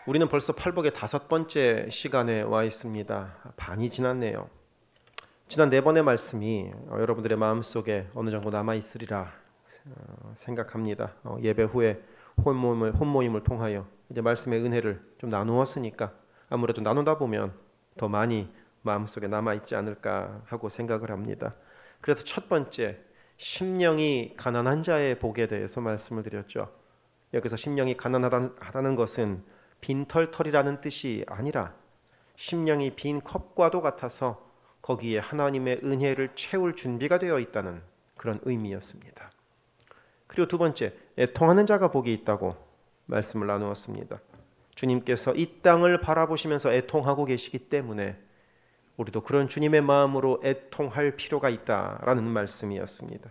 우리는 벌써 팔복의 5번째 시간에 와 있습니다. 반이 지났네요. 지난 4번의 말씀이 여러분들의 마음속에 어느 정도 남아있으리라 생각합니다. 예배 후에 혼모임을 통하여 이제 말씀의 은혜를 좀 나누었으니까 아무래도 나누다 보면 더 많이 마음속에 남아있지 않을까 하고 생각을 합니다. 그래서 첫 번째, 심령이 가난한 자의 복에 대해서 말씀을 드렸죠. 여기서 심령이 가난하다는 것은 빈털털이라는 뜻이 아니라 심령이 빈 컵과도 같아서 거기에 하나님의 은혜를 채울 준비가 되어 있다는 그런 의미였습니다. 그리고 두 번째, 애통하는 자가 복이 있다고 말씀을 나누었습니다. 주님께서 이 땅을 바라보시면서 애통하고 계시기 때문에 우리도 그런 주님의 마음으로 애통할 필요가 있다라는 말씀이었습니다.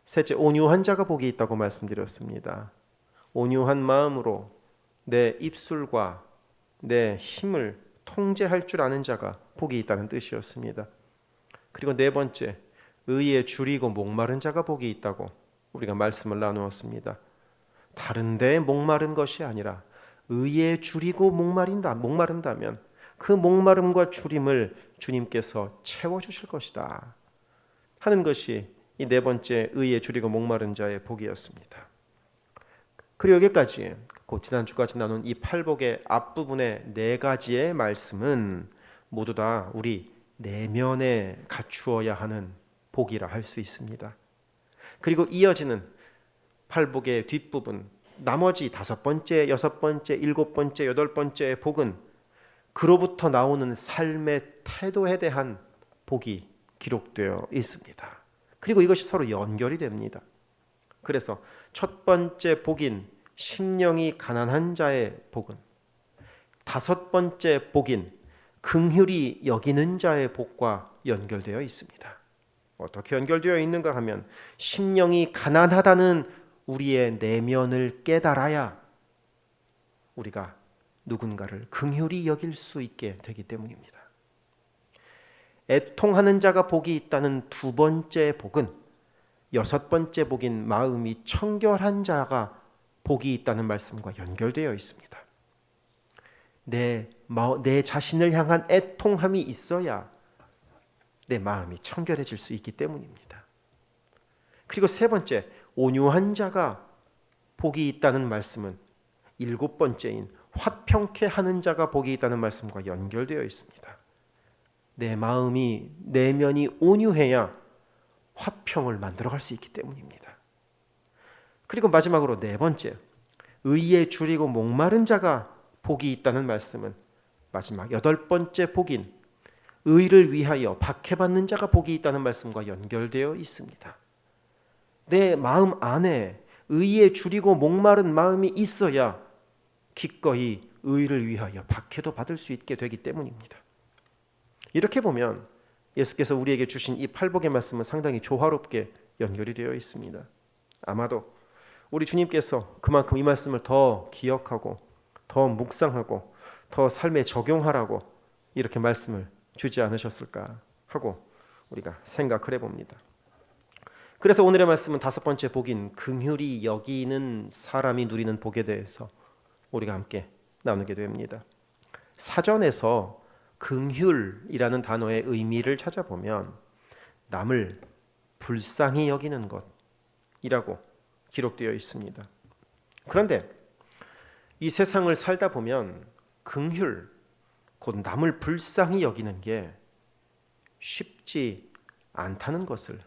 셋째, 온유한 자가 복이 있다고 말씀드렸습니다. 온유한 마음으로 내 입술과 내 힘을 통제할 줄 아는 자가 복이 있다는 뜻이었습니다. 그리고 네 번째, 의에 줄이고 목마른 자가 복이 있다고 우리가 말씀을 나누었습니다. 다른 데에 목마른 것이 아니라 의에 줄이고 목마른다면 그 목마름과 줄임을 주님께서 채워주실 것이다 하는 것이 이 네 번째 의에 줄이고 목마른 자의 복이었습니다. 그리고 여기까지 곧 지난주까지 나눈 이 팔복의 앞부분의 4가지의 말씀은 모두 다 우리 내면에 갖추어야 하는 복이라 할 수 있습니다. 그리고 이어지는 팔복의 뒷부분, 나머지 5번째, 6번째, 7번째, 8번째의 복은 그로부터 나오는 삶의 태도에 대한 복이 기록되어 있습니다. 그리고 이것이 서로 연결이 됩니다. 그래서 첫 번째 복인 심령이 가난한 자의 복은 5번째 복인 긍휼히 여기는 자의 복과 연결되어 있습니다. 어떻게 연결되어 있는가 하면 심령이 가난하다는 우리의 내면을 깨달아야 우리가 누군가를 긍휼히 여길 수 있게 되기 때문입니다. 애통하는 자가 복이 있다는 2번째 복은 6번째 복인 마음이 청결한 자가 복이 있다는 말씀과 연결되어 있습니다. 내 자신을 향한 애통함이 있어야 내 마음이 청결해질 수 있기 때문입니다. 그리고 3번째, 온유한 자가 복이 있다는 말씀은 7번째인 화평케 하는 자가 복이 있다는 말씀과 연결되어 있습니다. 내 마음이 내면이 온유해야 화평을 만들어갈 수 있기 때문입니다. 그리고 마지막으로 4번째, 의에 줄이고 목마른 자가 복이 있다는 말씀은 마지막 8번째 복인 의를 위하여 박해받는 자가 복이 있다는 말씀과 연결되어 있습니다. 내 마음 안에 의에 줄이고 목마른 마음이 있어야 기꺼이 의를 위하여 박해도 받을 수 있게 되기 때문입니다. 이렇게 보면 예수께서 우리에게 주신 이 팔복의 말씀은 상당히 조화롭게 연결이 되어 있습니다. 아마도 우리 주님께서 그만큼 이 말씀을 더 기억하고 더 묵상하고 더 삶에 적용하라고 이렇게 말씀을 주지 않으셨을까 하고 우리가 생각을 해봅니다. 그래서 오늘의 말씀은 5번째 복인 긍휼히 여기는 사람이 누리는 복에 대해서 우리가 함께 나누게 됩니다. 사전에서 긍휼이라는 단어의 의미를 찾아보면 남을 불쌍히 여기는 것이라고 기록되어 있습니다. 그런데 이 세상을 살다 보면 긍휼, 곧 남을 불쌍히 여기는 게 쉽지 않다는 것을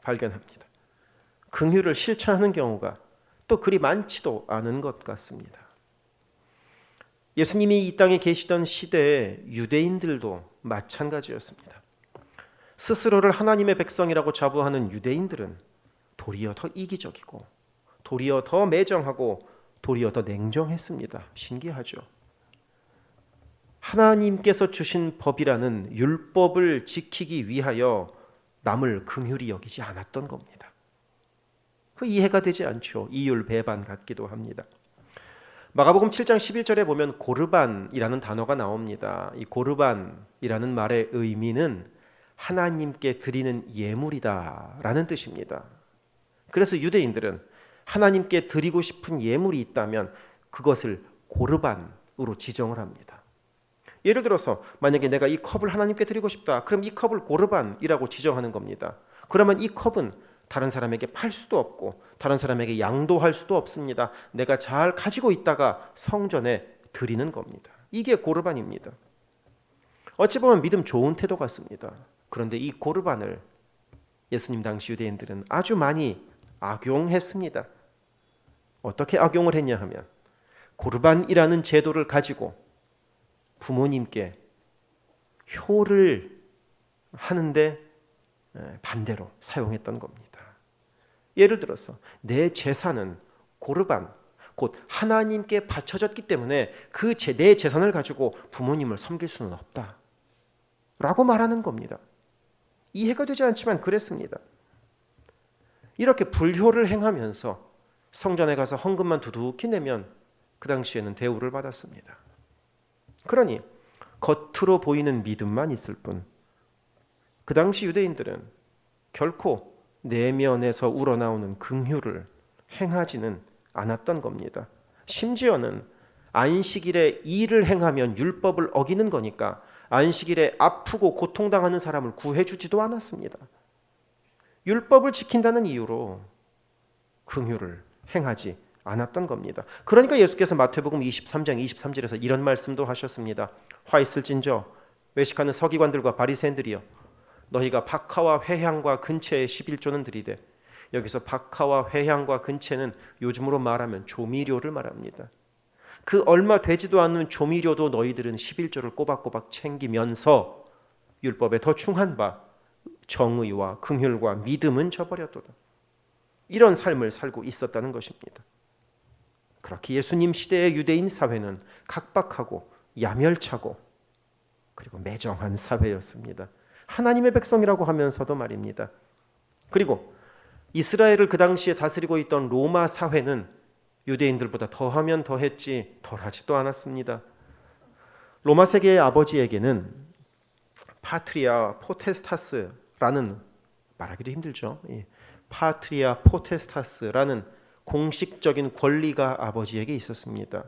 발견합니다. 긍휼을 실천하는 경우가 또 그리 많지도 않은 것 같습니다. 예수님이 이 땅에 계시던 시대의 유대인들도 마찬가지였습니다. 스스로를 하나님의 백성이라고 자부하는 유대인들은 도리어 더 이기적이고 도리어 더 매정하고 도리어 더 냉정했습니다. 신기하죠? 하나님께서 주신 법이라는 율법을 지키기 위하여 남을 긍휼히 여기지 않았던 겁니다. 그 이해가 되지 않죠. 이율배반 같기도 합니다. 마가복음 7장 11절에 보면 고르반이라는 단어가 나옵니다. 이 고르반이라는 말의 의미는 하나님께 드리는 예물이다라는 뜻입니다. 그래서 유대인들은 하나님께 드리고 싶은 예물이 있다면 그것을 고르반으로 지정을 합니다. 예를 들어서 만약에 내가 이 컵을 하나님께 드리고 싶다. 그럼 이 컵을 고르반이라고 지정하는 겁니다. 그러면 이 컵은 다른 사람에게 팔 수도 없고 다른 사람에게 양도할 수도 없습니다. 내가 잘 가지고 있다가 성전에 드리는 겁니다. 이게 고르반입니다. 어찌 보면 믿음 좋은 태도 같습니다. 그런데 이 고르반을 예수님 당시 유대인들은 아주 많이 악용했습니다. 어떻게 악용을 했냐 하면 고르반이라는 제도를 가지고 부모님께 효를 하는데 반대로 사용했던 겁니다. 예를 들어서 내 재산은 고르반, 곧 하나님께 바쳐졌기 때문에 내 재산을 가지고 부모님을 섬길 수는 없다 라고 말하는 겁니다. 이해가 되지 않지만 그랬습니다. 이렇게 불효를 행하면서 성전에 가서 헌금만 두둑히 내면 그 당시에는 대우를 받았습니다. 그러니 겉으로 보이는 믿음만 있을 뿐 그 당시 유대인들은 결코 내면에서 우러나오는 긍휼을 행하지는 않았던 겁니다. 심지어는 안식일에 일을 행하면 율법을 어기는 거니까 안식일에 아프고 고통당하는 사람을 구해주지도 않았습니다. 율법을 지킨다는 이유로 긍휼을 행하지 않았던 겁니다. 그러니까 예수께서 마태복음 23장 23절에서 이런 말씀도 하셨습니다. 화 있을진저 외식하는 서기관들과 바리새인들이여 너희가 박하와 회향과 근채의 11조는 드리되 여기서 박하와 회향과 근채는 요즘으로 말하면 조미료를 말합니다. 그 얼마 되지도 않는 조미료도 너희들은 11조를 꼬박꼬박 챙기면서 율법에 더 충한 바 정의와 긍휼과 믿음은 저버렸도다. 이런 삶을 살고 있었다는 것입니다. 그렇게 예수님 시대의 유대인 사회는 각박하고 야멸차고 그리고 매정한 사회였습니다. 하나님의 백성이라고 하면서도 말입니다. 그리고 이스라엘을 그 당시에 다스리고 있던 로마 사회는 유대인들보다 더하면 더했지 덜하지도 않았습니다. 로마 세계의 아버지에게는 파트리아 포테스타스라는 말하기도 힘들죠. 파트리아 포테스타스라는 공식적인 권리가 아버지에게 있었습니다.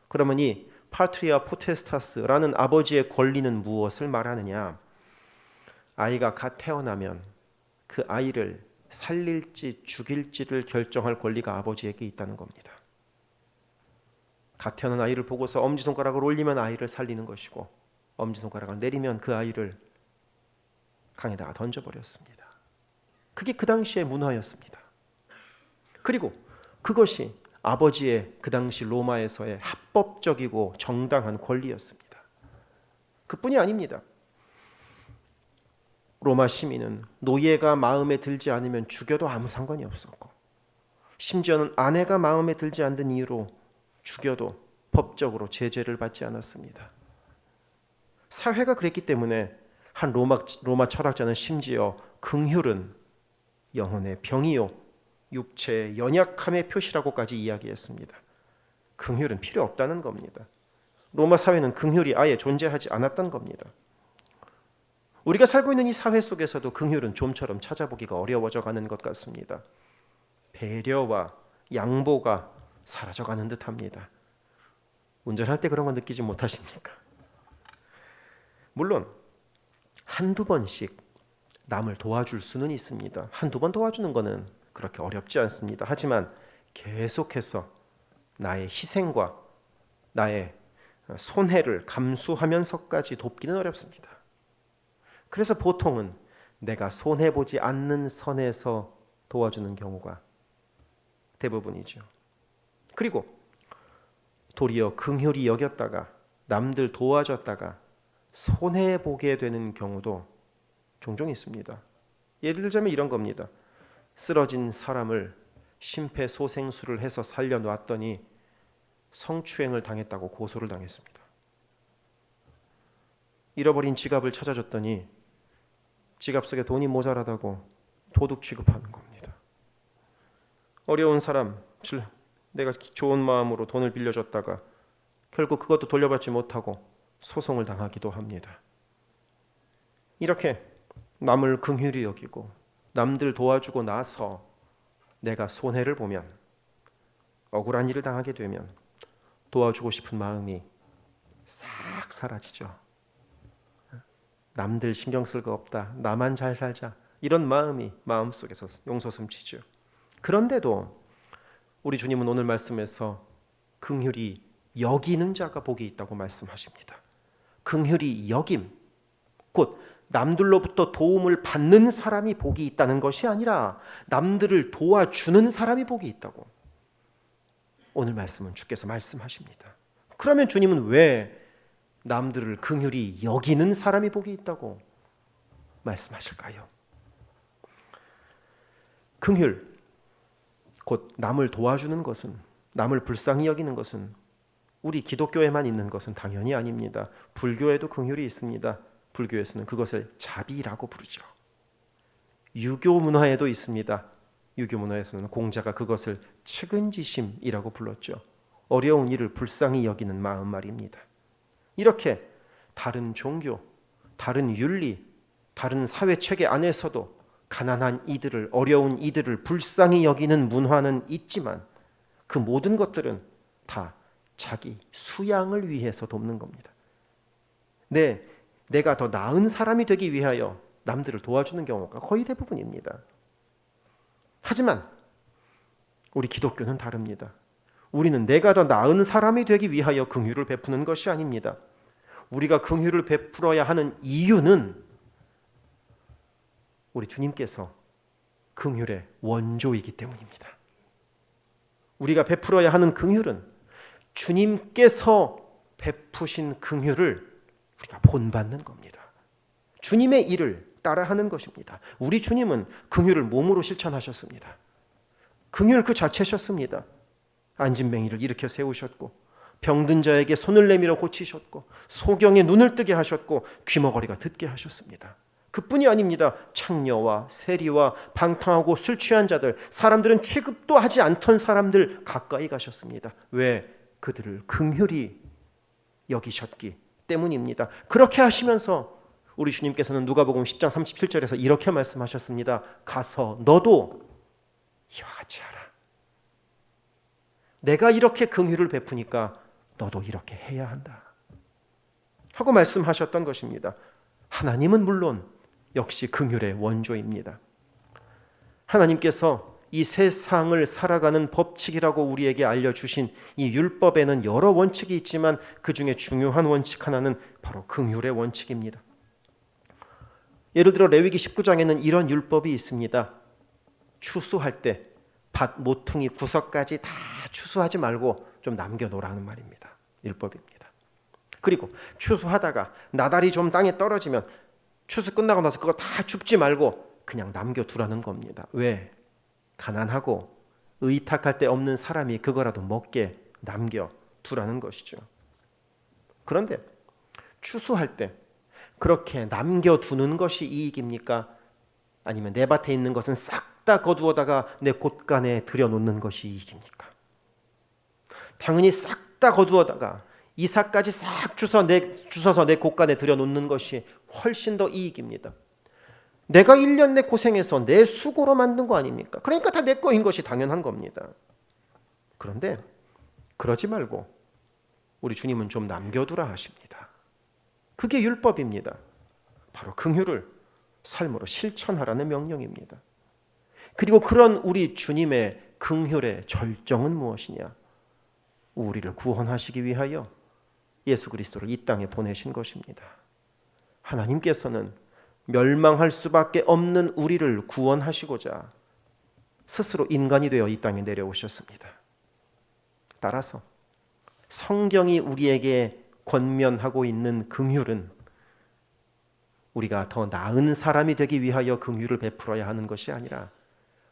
그러면 이 파트리아 포테스타스라는 아버지의 권리는 무엇을 말하느냐? 아이가 갓 태어나면 그 아이를 살릴지 죽일지를 결정할 권리가 아버지에게 있다는 겁니다. 갓 태어난 아이를 보고서 엄지손가락을 올리면 아이를 살리는 것이고 엄지손가락을 내리면 그 아이를 강에다가 던져버렸습니다. 그게 그 당시의 문화였습니다. 그리고 그것이 아버지의 그 당시 로마에서의 합법적이고 정당한 권리였습니다. 그뿐이 아닙니다. 로마 시민은 노예가 마음에 들지 않으면 죽여도 아무 상관이 없었고 심지어는 아내가 마음에 들지 않는 이유로 죽여도 법적으로 제재를 받지 않았습니다. 사회가 그랬기 때문에 한 로마 철학자는 심지어 긍휼은 영혼의 병이요 육체의 연약함의 표시라고까지 이야기했습니다. 긍휼은 필요 없다는 겁니다. 로마 사회는 긍휼이 아예 존재하지 않았던 겁니다. 우리가 살고 있는 이 사회 속에서도 긍휼은 좀처럼 찾아보기가 어려워져 가는 것 같습니다. 배려와 양보가 사라져가는 듯합니다. 운전할 때 그런 거 느끼지 못하십니까? 물론 한두 번씩 남을 도와줄 수는 있습니다. 한두 번 도와주는 거는 그렇게 어렵지 않습니다. 하지만 계속해서 나의 희생과 나의 손해를 감수하면서까지 돕기는 어렵습니다. 그래서 보통은 내가 손해보지 않는 선에서 도와주는 경우가 대부분이죠. 그리고 도리어 긍휼히 여겼다가 남들 도와줬다가 손해보게 되는 경우도 종종 있습니다. 예를 들자면 이런 겁니다. 쓰러진 사람을 심폐소생술을 해서 살려놨더니 성추행을 당했다고 고소를 당했습니다. 잃어버린 지갑을 찾아줬더니 지갑 속에 돈이 모자라다고 도둑 취급하는 겁니다. 어려운 사람, 내가 좋은 마음으로 돈을 빌려줬다가 결국 그것도 돌려받지 못하고 소송을 당하기도 합니다. 이렇게 남을 긍휼히 여기고 남들 도와주고 나서 내가 손해를 보면 억울한 일을 당하게 되면 도와주고 싶은 마음이 싹 사라지죠. 남들 신경 쓸 거 없다. 나만 잘 살자. 이런 마음이 마음속에서 용솟음치죠. 그런데도 우리 주님은 오늘 말씀에서 긍휼히 여기는 자가 복이 있다고 말씀하십니다. 긍휼히 여김, 곧 남들로부터 도움을 받는 사람이 복이 있다는 것이 아니라 남들을 도와주는 사람이 복이 있다고 오늘 말씀은 주께서 말씀하십니다. 그러면 주님은 왜 남들을 긍휼히 여기는 사람이 복이 있다고 말씀하실까요? 긍휼, 곧 남을 도와주는 것은, 남을 불쌍히 여기는 것은 우리 기독교에만 있는 것은 당연히 아닙니다. 불교에도 긍휼이 있습니다. 불교에서는 그것을 자비라고 부르죠. 유교 문화에도 있습니다. 유교 문화에서는 공자가 그것을 측은지심이라고 불렀죠. 어려운 이를 불쌍히 여기는 마음 말입니다. 이렇게 다른 종교, 다른 윤리, 다른 사회 체계 안에서도 가난한 이들을, 어려운 이들을 불쌍히 여기는 문화는 있지만 그 모든 것들은 다 자기 수양을 위해서 돕는 겁니다. 내가 더 나은 사람이 되기 위하여 남들을 도와주는 경우가 거의 대부분입니다. 하지만 우리 기독교는 다릅니다. 우리는 내가 더 나은 사람이 되기 위하여 긍휼을 베푸는 것이 아닙니다. 우리가 긍휼을 베풀어야 하는 이유는 우리 주님께서 긍휼의 원조이기 때문입니다. 우리가 베풀어야 하는 긍휼은 주님께서 베푸신 긍휼을 우리가 본받는 겁니다. 주님의 일을 따라하는 것입니다. 우리 주님은 긍휼을 몸으로 실천하셨습니다. 긍휼 그 자체셨습니다. 안진뱅이를 일으켜 세우셨고 병든 자에게 손을 내밀어 고치셨고 소경의 눈을 뜨게 하셨고 귀머거리가 듣게 하셨습니다. 그뿐이 아닙니다. 창녀와 세리와 방탕하고 술 취한 자들, 사람들은 취급도 하지 않던 사람들 가까이 가셨습니다. 왜? 그들을 긍휼히 여기셨기 때문입니다. 그렇게 하시면서 우리 주님께서는 누가복음 10장 37절에서 이렇게 말씀하셨습니다. 가서 너도 이와 같이 하라. 내가 이렇게 긍휼을 베푸니까 너도 이렇게 해야 한다 하고 말씀하셨던 것입니다. 하나님은 물론 역시 긍휼의 원조입니다. 하나님께서 이 세상을 살아가는 법칙이라고 우리에게 알려주신 이 율법에는 여러 원칙이 있지만 그 중에 중요한 원칙 하나는 바로 긍휼의 원칙입니다. 예를 들어 레위기 19장에는 이런 율법이 있습니다. 추수할 때 밭 모퉁이 구석까지 다 추수하지 말고 좀 남겨놓으라는 말입니다. 율법입니다. 그리고 추수하다가 나달이 좀 땅에 떨어지면 추수 끝나고 나서 그거 다 줍지 말고 그냥 남겨두라는 겁니다. 왜? 가난하고 의탁할 데 없는 사람이 그거라도 먹게 남겨두라는 것이죠. 그런데 추수할 때 그렇게 남겨두는 것이 이익입니까? 아니면 내 밭에 있는 것은 싹 다 거두어다가 내 곳간에 들여놓는 것이 이익입니까? 당연히 싹 다 거두어다가 이삭까지 싹 주워서 내 곳간에 들여놓는 것이 훨씬 더 이익입니다. 내가 1년 내 고생해서 내 수고로 만든 거 아닙니까? 그러니까 다 내 거인 것이 당연한 겁니다. 그런데 그러지 말고 우리 주님은 좀 남겨두라 하십니다. 그게 율법입니다. 바로 긍휼을 삶으로 실천하라는 명령입니다. 그리고 그런 우리 주님의 긍휼의 절정은 무엇이냐? 우리를 구원하시기 위하여 예수 그리스도를 이 땅에 보내신 것입니다. 하나님께서는 멸망할 수밖에 없는 우리를 구원하시고자 스스로 인간이 되어 이 땅에 내려오셨습니다. 따라서 성경이 우리에게 권면하고 있는 긍휼은 우리가 더 나은 사람이 되기 위하여 긍휼을 베풀어야 하는 것이 아니라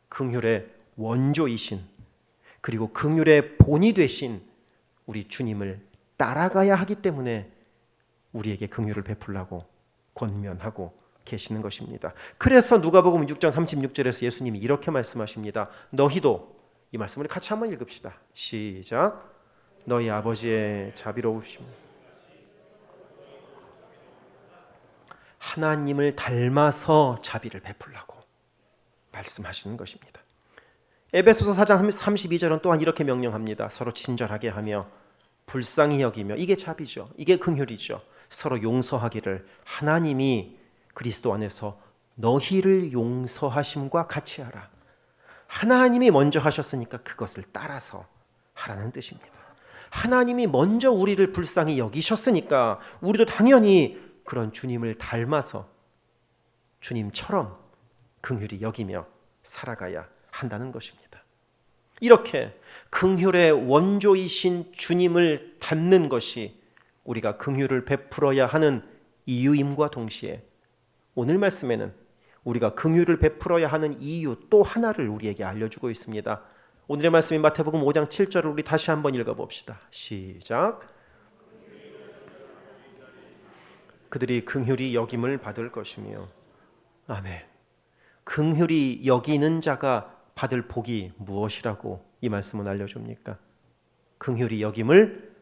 긍휼의 원조이신 그리고 긍휼의 본이 되신 우리 주님을 따라가야 하기 때문에 우리에게 긍휼을 베풀라고 권면하고 계시는 것입니다. 그래서 누가복음 6장 36절에서 예수님이 이렇게 말씀하십니다. 너희도, 이 말씀을 같이 한번 읽읍시다. 시작. 너희 아버지의 자비로우심, 하나님을 닮아서 자비를 베풀라고 말씀하시는 것입니다. 에베소서 4장 32절은 또한 이렇게 명령합니다. 서로 친절하게 하며 불쌍히 여기며, 이게 자비죠. 이게 긍휼이죠. 서로 용서하기를 하나님이 그리스도 안에서 너희를 용서하심과 같이 하라. 하나님이 먼저 하셨으니까 그것을 따라서 하라는 뜻입니다. 하나님이 먼저 우리를 불쌍히 여기셨으니까 우리도 당연히 그런 주님을 닮아서 주님처럼 긍휼히 여기며 살아가야 한다는 것입니다. 이렇게 긍휼의 원조이신 주님을 닮는 것이 우리가 긍휼을 베풀어야 하는 이유임과 동시에 오늘 말씀에는 우리가 긍휼을 베풀어야 하는 이유 또 하나를 우리에게 알려주고 있습니다. 오늘의 말씀인 마태복음 5장 7절을 우리 다시 한번 읽어봅시다. 시작. 그들이 긍휼히 여김을 받을 것이며. 아멘. 긍휼히 여기는 자가 받을 복이 무엇이라고 이 말씀은 알려줍니까? 긍휼히 여김을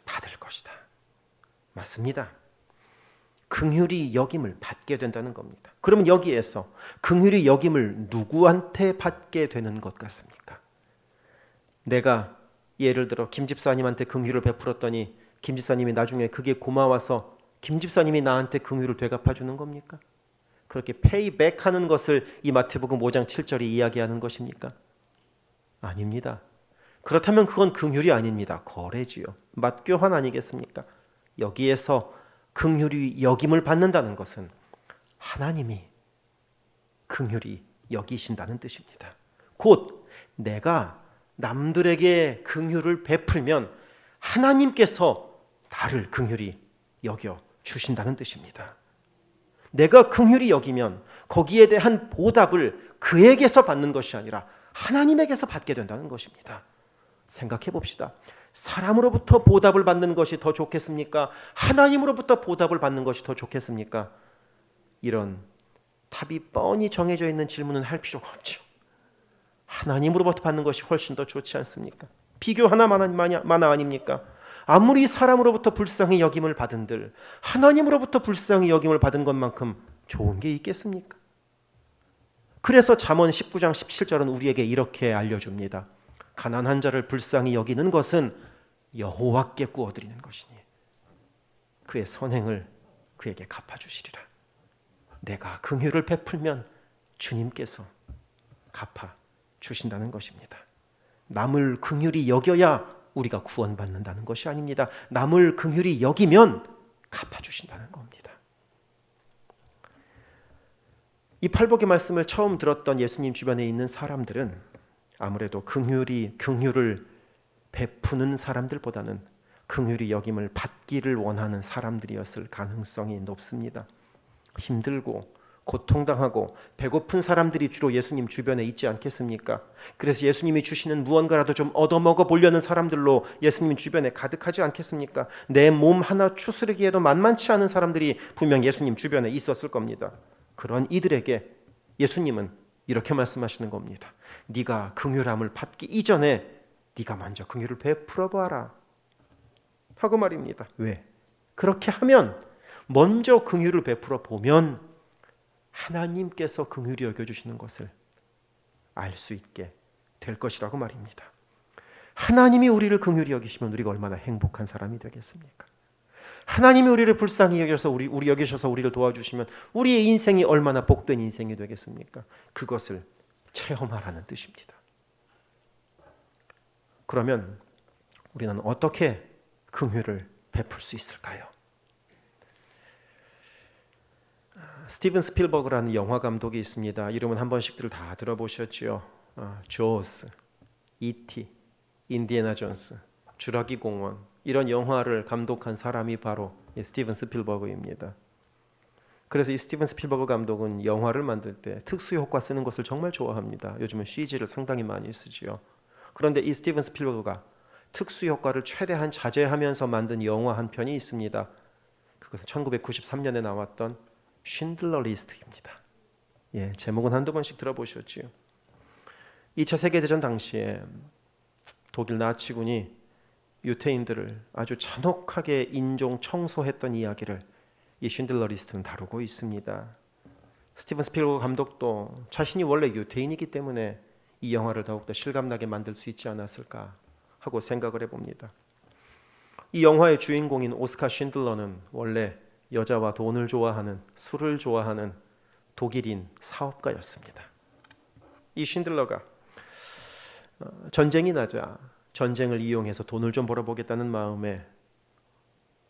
받을 것이다. 맞습니다. 긍휼히 여김을 받게 된다는 겁니다. 그러면 여기에서 긍휼히 여김을 누구한테 받게 되는 것 같습니까? 내가 예를 들어 김 집사님한테 긍휼을 베풀었더니 김 집사님이 나중에 그게 고마워서 김 집사님이 나한테 긍휼을 되갚아 주는 겁니까? 그렇게 페이백하는 것을 이 마태복음 5장 7절이 이야기하는 것입니까? 아닙니다. 그렇다면 그건 긍휼이 아닙니다. 거래지요. 맞교환 아니겠습니까? 여기에서 긍휼히 여김을 받는다는 것은 하나님이 긍휼히 여기신다는 뜻입니다. 곧 내가 남들에게 긍휼을 베풀면 하나님께서 나를 긍휼히 여겨 주신다는 뜻입니다. 내가 긍휼히 여기면 거기에 대한 보답을 그에게서 받는 것이 아니라 하나님에게서 받게 된다는 것입니다. 생각해 봅시다. 사람으로부터 보답을 받는 것이 더 좋겠습니까? 하나님으로부터 보답을 받는 것이 더 좋겠습니까? 이런 답이 뻔히 정해져 있는 질문은 할 필요가 없죠. 하나님으로부터 받는 것이 훨씬 더 좋지 않습니까? 비교 하나마나 아닙니까? 아무리 사람으로부터 불쌍히 여김을 받은들 하나님으로부터 불쌍히 여김을 받은 것만큼 좋은 게 있겠습니까? 그래서 잠언 19장 17절은 우리에게 이렇게 알려줍니다. 가난한 자를 불쌍히 여기는 것은 여호와께 구워드리는 것이니 그의 선행을 그에게 갚아주시리라. 내가 긍휼을 베풀면 주님께서 갚아주신다는 것입니다. 남을 긍휼히 여겨야 우리가 구원받는다는 것이 아닙니다. 남을 긍휼히 여기면 갚아주신다는 겁니다. 이 팔복의 말씀을 처음 들었던 예수님 주변에 있는 사람들은 아무래도 긍휼을 베푸는 사람들보다는 긍휼히 여김을 받기를 원하는 사람들이었을 가능성이 높습니다. 힘들고 고통당하고 배고픈 사람들이 주로 예수님 주변에 있지 않겠습니까? 그래서 예수님이 주시는 무언가라도 좀 얻어먹어 보려는 사람들로 예수님 주변에 가득하지 않겠습니까? 내 몸 하나 추스르기에도 만만치 않은 사람들이 분명 예수님 주변에 있었을 겁니다. 그런 이들에게 예수님은 이렇게 말씀하시는 겁니다. 네가 긍휼함을 받기 이전에 네가 먼저 긍휼을 베풀어 봐라 하고 말입니다. 왜? 그렇게 하면 먼저 긍휼을 베풀어 보면 하나님께서 긍휼히 여겨주시는 것을 알 수 있게 될 것이라고 말입니다. 하나님이 우리를 긍휼히 여기시면 우리가 얼마나 행복한 사람이 되겠습니까? 하나님이 우리를 불쌍히 여겨서 우리 여기셔서 우리를 도와주시면 우리의 인생이 얼마나 복된 인생이 되겠습니까? 그것을 체험하라는 뜻입니다. 그러면 우리는 어떻게 긍휼을 베풀 수 있을까요? 스티븐 스필버그라는 영화 감독이 있습니다. 이름은 한 번씩들 다 들어보셨지요. 조스, E.T., 인디애나 존스, 주라기 공원 이런 영화를 감독한 사람이 바로 스티븐 스필버그입니다. 그래서 이 스티븐 스필버그 감독은 영화를 만들 때 특수 효과 쓰는 것을 정말 좋아합니다. 요즘은 CG를 상당히 많이 쓰지요. 그런데 이 스티븐 스필버그가 특수 효과를 최대한 자제하면서 만든 영화 한 편이 있습니다. 그것은 1993년에 나왔던 쉰들러 리스트입니다. 제목은 한두 번씩 들어보셨지요. 2차 세계대전 당시에 독일 나치군이 유태인들을 아주 잔혹하게 인종 청소했던 이야기를 이 쉰들러 리스트는 다루고 있습니다. 스티븐 스필버그 감독도 자신이 원래 유태인이기 때문에 이 영화를 더욱더 실감나게 만들 수 있지 않았을까 하고 생각을 해봅니다. 이 영화의 주인공인 오스카 쉰들러는 원래 여자와 돈을 좋아하는, 술을 좋아하는 독일인 사업가였습니다. 이 쉰들러가 전쟁이 나자 전쟁을 이용해서 돈을 좀 벌어보겠다는 마음에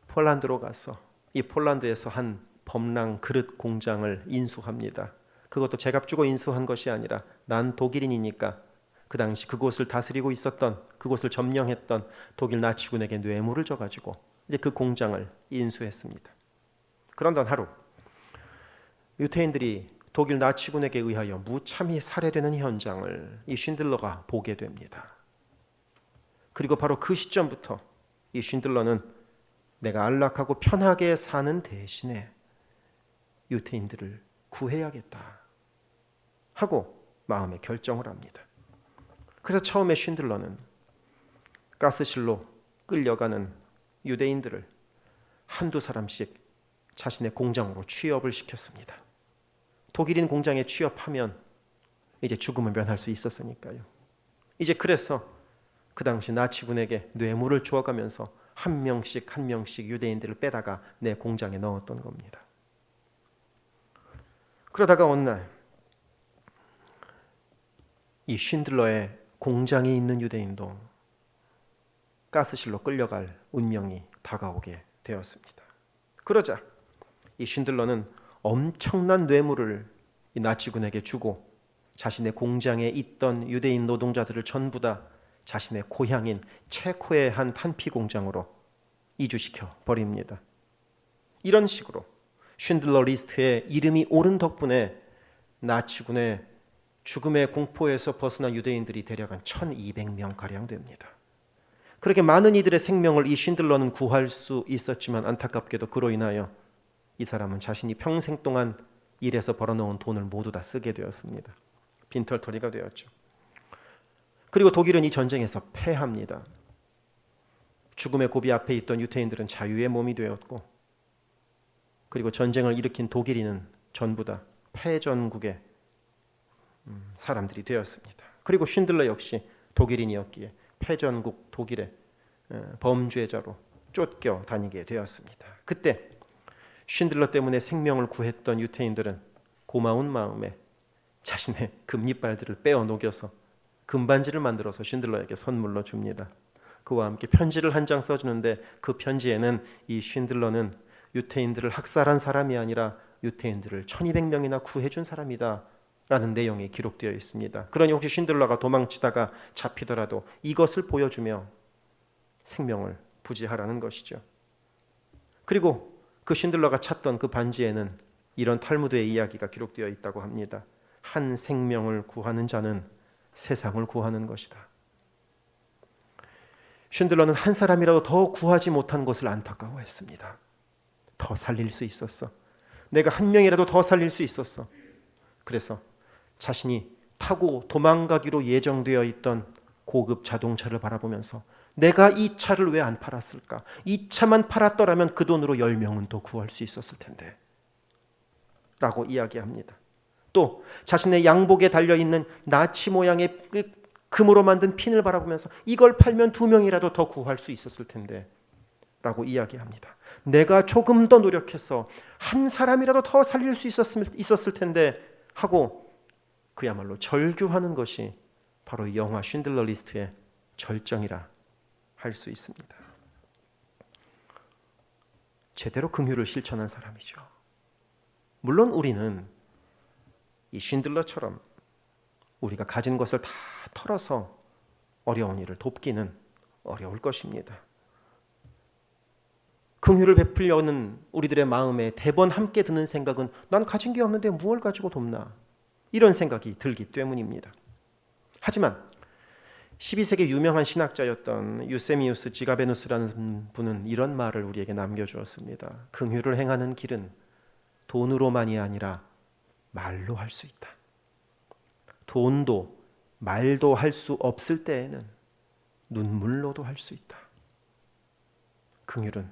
폴란드로 가서 이 폴란드에서 한 범랑 그릇 공장을 인수합니다. 그것도 제값 주고 인수한 것이 아니라 난 독일인이니까 그 당시 그곳을 다스리고 있었던, 그곳을 점령했던 독일 나치군에게 뇌물을 줘가지고 이제 그 공장을 인수했습니다. 그런던 하루 유태인들이 독일 나치군에게 의하여 무참히 살해되는 현장을 이 쉰들러가 보게 됩니다. 그리고 바로 그 시점부터 이 쉰들러는 내가 안락하고 편하게 사는 대신에 유태인들을 구해야겠다 하고 마음의 결정을 합니다. 그래서 처음에 쉰들러는 가스실로 끌려가는 유대인들을 한두 사람씩 자신의 공장으로 취업을 시켰습니다. 독일인 공장에 취업하면 이제 죽음을 면할 수 있었으니까요. 이제 그래서 그 당시 나치군에게 뇌물을 주어가면서 한 명씩 한 명씩 유대인들을 빼다가 내 공장에 넣었던 겁니다. 그러다가 어느 날 이 쉰들러의 공장에 있는 유대인도 가스실로 끌려갈 운명이 다가오게 되었습니다. 그러자 이 쉰들러는 엄청난 뇌물을 이 나치군에게 주고 자신의 공장에 있던 유대인 노동자들을 전부 다 자신의 고향인 체코의 한 탄피 공장으로 이주시켜 버립니다. 이런 식으로 쉰들러 리스트에 이름이 오른 덕분에 나치군의 죽음의 공포에서 벗어난 유대인들이 대략 한 1200명가량 됩니다. 그렇게 많은 이들의 생명을 이 쉰들러는 구할 수 있었지만 안타깝게도 그로 인하여 이 사람은 자신이 평생 동안 일해서 벌어놓은 돈을 모두 다 쓰게 되었습니다. 빈털터리가 되었죠. 그리고 독일은 이 전쟁에서 패합니다. 죽음의 고비 앞에 있던 유태인들은 자유의 몸이 되었고, 그리고 전쟁을 일으킨 독일인은 전부 다 패전국의 사람들이 되었습니다. 그리고 쉰들러 역시 독일인이었기에 패전국 독일의 범죄자로 쫓겨 다니게 되었습니다. 그때 쉰들러 때문에 생명을 구했던 유태인들은 고마운 마음에 자신의 금이빨들을 빼어 녹여서 금반지를 만들어서 쉰들러에게 선물로 줍니다. 그와 함께 편지를 한 장 써주는데 그 편지에는 이 쉰들러는 유태인들을 학살한 사람이 아니라 유태인들을 1200명이나 구해준 사람이다 라는 내용이 기록되어 있습니다. 그러니 혹시 쉰들러가 도망치다가 잡히더라도 이것을 보여주며 생명을 부지하라는 것이죠. 그리고 그 쉰들러가 찾던 그 반지에는 이런 탈무드의 이야기가 기록되어 있다고 합니다. 한 생명을 구하는 자는 세상을 구하는 것이다. 쉰들러는 한 사람이라도 더 구하지 못한 것을 안타까워했습니다. 더 살릴 수 있었어. 내가 한 명이라도 더 살릴 수 있었어. 그래서 자신이 타고 도망가기로 예정되어 있던 고급 자동차를 바라보면서 내가 이 차를 왜 안 팔았을까? 이 차만 팔았더라면 그 돈으로 10명은 더 구할 수 있었을 텐데 라고 이야기합니다. 또 자신의 양복에 달려있는 나치 모양의 금으로 만든 핀을 바라보면서 이걸 팔면 2명이라도 더 구할 수 있었을 텐데 라고 이야기합니다. 내가 조금 더 노력해서 한 사람이라도 더 살릴 수 있었을 텐데 하고 그야말로 절규하는 것이 바로 이 영화 쉰들러 리스트의 절정이라 할 수 있습니다. 제대로 긍휼을 실천한 사람이죠. 물론 우리는 이 쉰들러처럼 우리가 가진 것을 다 털어서 어려운 이를 돕기는 어려울 것입니다. 긍휼을 베풀려는 우리들의 마음에 대번 함께 드는 생각은 난 가진 게 없는데 무엇을 가지고 돕나? 이런 생각이 들기 때문입니다. 하지만 12세기 유명한 신학자였던 유세미우스 지가베누스라는 분은 이런 말을 우리에게 남겨주었습니다. 긍휼을 행하는 길은 돈으로만이 아니라 말로 할 수 있다. 돈도 말도 할 수 없을 때에는 눈물로도 할 수 있다. 긍휼은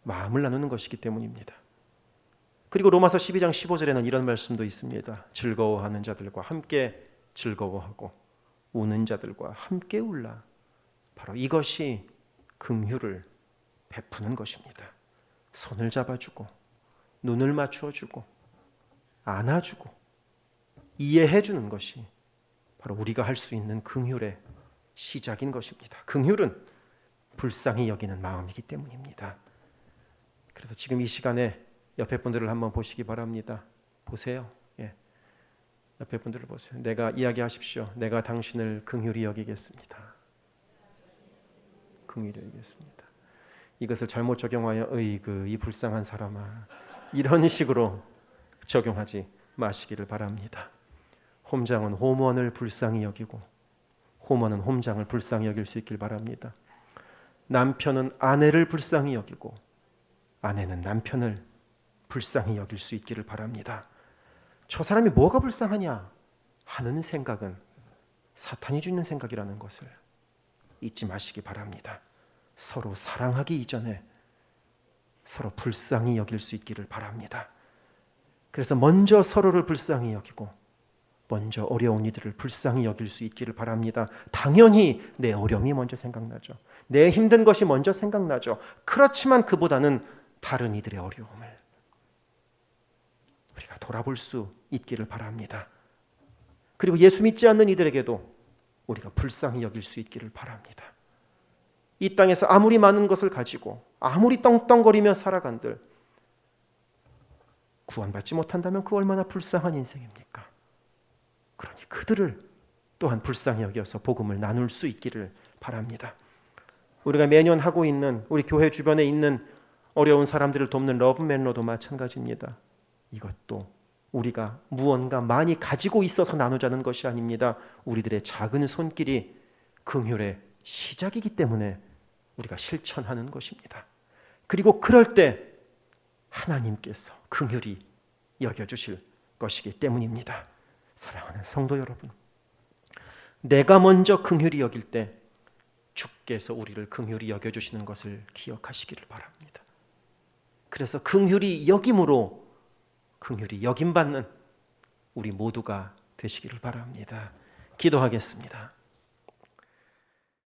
마음을 나누는 것이기 때문입니다. 그리고 로마서 12장 15절에는 이런 말씀도 있습니다. 즐거워하는 자들과 함께 즐거워하고 우는 자들과 함께 울라. 바로 이것이 긍휼을 베푸는 것입니다. 손을 잡아주고 눈을 맞추어주고 안아주고 이해해주는 것이 바로 우리가 할 수 있는 긍휼의 시작인 것입니다. 긍휼은 불쌍히 여기는 마음이기 때문입니다. 그래서 지금 이 시간에 옆에 분들을 한번 보시기 바랍니다. 보세요. 옆에 분들을 보세요. 내가 이야기하십시오. 내가 당신을 긍휼히 여기겠습니다. 긍휼히 여기겠습니다. 이것을 잘못 적용하여 으이그 이 불쌍한 사람아 이런 식으로 적용하지 마시기를 바랍니다. 홈장은 홈원을 불쌍히 여기고 홈원은 홈장을 불쌍히 여길 수 있길 바랍니다. 남편은 아내를 불쌍히 여기고 아내는 남편을 불쌍히 여길 수 있기를 바랍니다. 저 사람이 뭐가 불쌍하냐 하는 생각은 사탄이 주는 생각이라는 것을 잊지 마시기 바랍니다. 서로 사랑하기 이전에 서로 불쌍히 여길 수 있기를 바랍니다. 그래서 먼저 서로를 불쌍히 여기고 먼저 어려운 이들을 불쌍히 여길 수 있기를 바랍니다. 당연히 내 어려움이 먼저 생각나죠. 내 힘든 것이 먼저 생각나죠. 그렇지만 그보다는 다른 이들의 어려움을 우리가 돌아볼 수 있기를 바랍니다. 그리고 예수 믿지 않는 이들에게도 우리가 불쌍히 여길 수 있기를 바랍니다. 이 땅에서 아무리 많은 것을 가지고 아무리 떵떵거리며 살아간들 구원받지 못한다면 그 얼마나 불쌍한 인생입니까? 그러니 그들을 또한 불쌍히 여겨서 복음을 나눌 수 있기를 바랍니다. 우리가 매년 하고 있는 우리 교회 주변에 있는 어려운 사람들을 돕는 러브맨로도 마찬가지입니다. 이것도 우리가 무언가 많이 가지고 있어서 나누자는 것이 아닙니다. 우리들의 작은 손길이 긍휼의 시작이기 때문에 우리가 실천하는 것입니다. 그리고 그럴 때 하나님께서 긍휼히 여겨주실 것이기 때문입니다. 사랑하는 성도 여러분, 내가 먼저 긍휼히 여길 때 주께서 우리를 긍휼히 여겨주시는 것을 기억하시기를 바랍니다. 그래서 긍휼히 여김으로 긍휼히 여김받는 우리 모두가 되시기를 바랍니다. 기도하겠습니다.